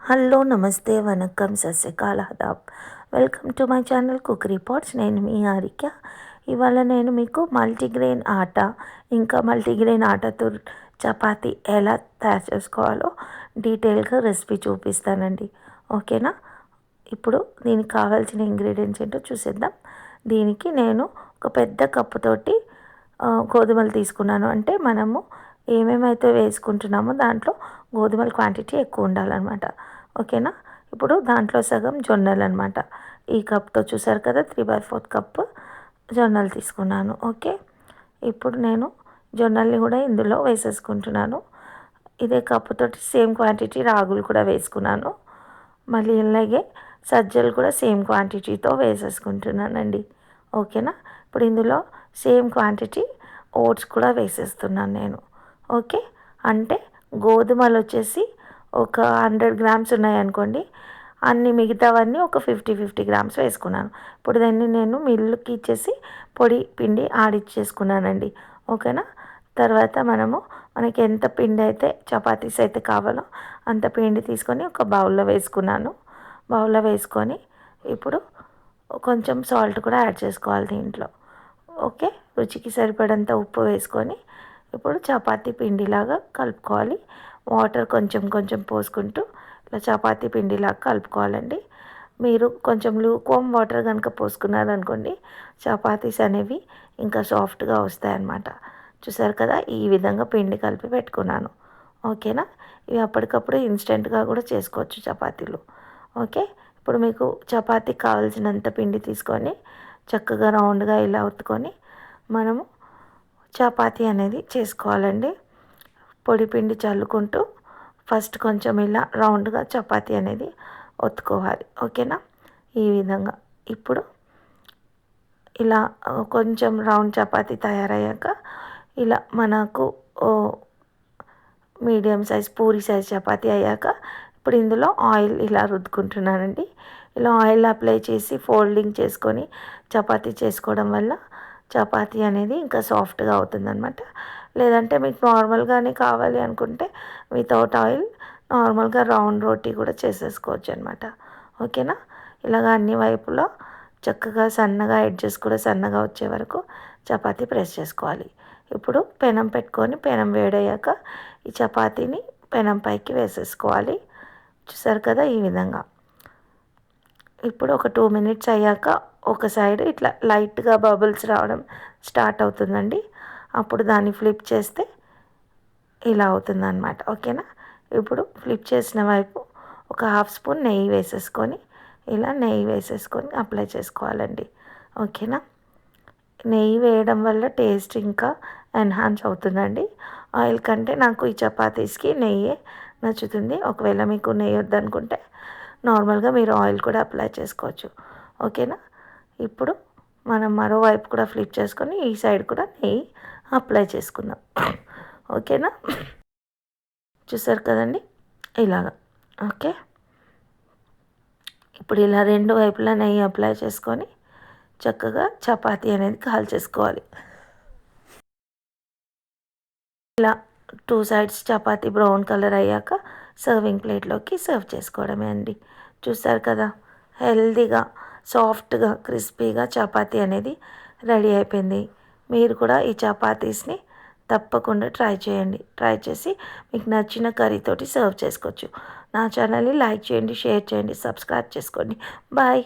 Hello నమస్తే వనక్కం సస్యకాల ఆదాబ్. Welcome to my channel cook reports. నేను మీ హారిక. ఇవాళ నేను మీకు మల్టీగ్రెయిన్ ఆట ఇంకా మల్టీగ్రెయిన్ ఆటతో చపాతీ ఎలా తయారు చేసుకోవాలో డీటెయిల్గా రెసిపీ చూపిస్తానండి. ఓకేనా? ఇప్పుడు దీనికి కావాల్సిన ఇంగ్రీడియంట్స్ ఏంటో చూసేద్దాం. దీనికి నేను ఒక పెద్ద కప్పుతోటి గోధుమలు తీసుకున్నాను. అంటే మనము ఏమేమైతే వేసుకుంటున్నామో దాంట్లో గోధుమల క్వాంటిటీ ఎక్కువ ఉండాలన్నమాట. ఓకేనా? ఇప్పుడు దాంట్లో సగం జొన్నలు అనమాట. ఈ కప్తో చూసారు కదా, 3/4 కప్పు జొన్నలు తీసుకున్నాను. ఓకే, ఇప్పుడు నేను జొన్నల్ని కూడా ఇందులో వేసేసుకుంటున్నాను. ఇదే కప్పుతోటి సేమ్ క్వాంటిటీ రాగులు కూడా వేసుకున్నాను. మళ్ళీ అలాగే సజ్జలు కూడా సేమ్ క్వాంటిటీతో వేసేసుకుంటున్నానండి. ఓకేనా? ఇప్పుడు ఇందులో సేమ్ క్వాంటిటీ ఓట్స్ కూడా వేసేస్తున్నాను నేను. ఓకే, అంటే గోధుమలు వచ్చేసి ఒక 100 గ్రామ్స్ ఉన్నాయనుకోండి, అన్ని మిగతావన్నీ ఒక 50 గ్రామ్స్ వేసుకున్నాను. ఇప్పుడు దాన్ని నేను మిల్లుకి ఇచ్చేసి పొడి పిండి ఆడిచ్చేసుకున్నానండి. ఓకేనా? తర్వాత మనకి ఎంత పిండి అయితే చపాతీస్ అయితే కావాలో అంత పిండి తీసుకొని ఒక బౌల్లో వేసుకున్నాను. బౌల్లో వేసుకొని ఇప్పుడు కొంచెం సాల్ట్ కూడా యాడ్ చేసుకోవాలి దీంట్లో. ఓకే, రుచికి సరిపడంత ఉప్పు వేసుకొని ఇప్పుడు చపాతీ పిండిలాగా కలుపుకోవాలి. వాటర్ కొంచెం కొంచెం పోసుకుంటూ ఇలా చపాతీ పిండిలాగా కలుపుకోవాలండి. మీరు కొంచెం లూక్వామ్ వాటర్ కనుక పోసుకున్నారనుకోండి, చపాతీస్ అనేవి ఇంకా సాఫ్ట్గా వస్తాయన్నమాట. చూసారు కదా, ఈ విధంగా పిండి కలిపి పెట్టుకున్నాను. ఓకేనా? ఇవి అప్పటికప్పుడు ఇన్స్టెంట్గా కూడా చేసుకోవచ్చు చపాతీలు. ఓకే, ఇప్పుడు మీకు చపాతీకి కావాల్సినంత పిండి తీసుకొని చక్కగా రౌండ్గా ఇలా ఒత్తుకొని మనము చపాతీ అనేది చేసుకోవాలండి. పొడి పిండి చల్లుకుంటూ ఫస్ట్ కొంచెం ఇలా రౌండ్గా చపాతీ అనేది ఒత్తుకోవాలి. ఓకేనా? ఈ విధంగా ఇప్పుడు ఇలా కొంచెం రౌండ్ చపాతీ తయారయ్యాక ఇలా మనకు medium size puri size chapati అయ్యాక ఇప్పుడు ఇందులో ఆయిల్ ఇలా రుద్దుకుంటున్నానండి. ఇలా ఆయిల్ అప్లై చేసి ఫోల్డింగ్ చేసుకొని చపాతీ చేసుకోవడం వల్ల చపాతీ అనేది ఇంకా సాఫ్ట్గా అవుతుందన్నమాట. లేదంటే మీకు నార్మల్గానే కావాలి అనుకుంటే వితౌట్ ఆయిల్ నార్మల్గా రౌండ్ రోటీ కూడా చేసేసుకోవచ్చు అనమాట. ఓకేనా? ఇలాగ అన్ని వైపులో చక్కగా సన్నగా ఎడ్జెస్ కూడా సన్నగా వచ్చే వరకు చపాతీ ప్రెస్ చేసుకోవాలి. ఇప్పుడు పెనం పెట్టుకొని పెనం వేడయ్యాక ఈ చపాతీని పెనం పైకి వేసేసుకోవాలి. చూసారు కదా, ఈ విధంగా. ఇప్పుడు ఒక 2 మినిట్స్ అయ్యాక ఒక సైడ్ ఇట్లా లైట్గా బబుల్స్ రావడం స్టార్ట్ అవుతుందండి. అప్పుడు దాన్ని ఫ్లిప్ చేస్తే ఇలా అవుతుందన్నమాట. ఓకేనా? ఇప్పుడు ఫ్లిప్ చేసిన వైపు ఒక 1/2 స్పూన్ నెయ్యి వేసేసుకొని ఇలా నెయ్యి వేసేసుకొని అప్లై చేసుకోవాలండి. ఓకేనా? నెయ్యి వేయడం వల్ల టేస్ట్ ఇంకా ఎన్హాన్స్ అవుతుందండి. ఆయిల్ కంటే నాకు ఈ చపాతీస్కి నెయ్యే నచ్చుతుంది. ఒకవేళ మీకు నెయ్యి వద్దనుకుంటే నార్మల్గా మీరు ఆయిల్ కూడా అప్లై చేసుకోవచ్చు. ఓకేనా? ఇప్పుడు మనం మరోవైపు కూడా ఫ్లిప్ చేసుకొని ఈ సైడ్ కూడా నెయ్యి అప్లై చేసుకుందాం. ఓకేనా? చూసారు కదండి, ఇలాగా. ఓకే, ఇప్పుడు ఇలా రెండు వైపులా నెయ్యి అప్లై చేసుకొని చక్కగా చపాతీ అనేది కాల్చేసుకోవాలి. ఇలా 2 సైడ్స్ చపాతీ బ్రౌన్ కలర్ అయ్యాక సర్వింగ్ ప్లేట్లోకి సర్వ్ చేసుకోవడమే అండి. చూసారు కదా, హెల్తీగా సాఫ్ట్గా క్రిస్పీగా చపాతీ అనేది రెడీ అయిపోయింది. మీరు కూడా ఈ చపాతీస్ని తప్పకుండా ట్రై చేయండి. ట్రై చేసి మీకు నచ్చిన కర్రీతోటి సర్వ్ చేసుకోవచ్చు. నా ఛానల్ని లైక్ చేయండి, షేర్ చేయండి, సబ్స్క్రైబ్ చేసుకోండి. బాయ్.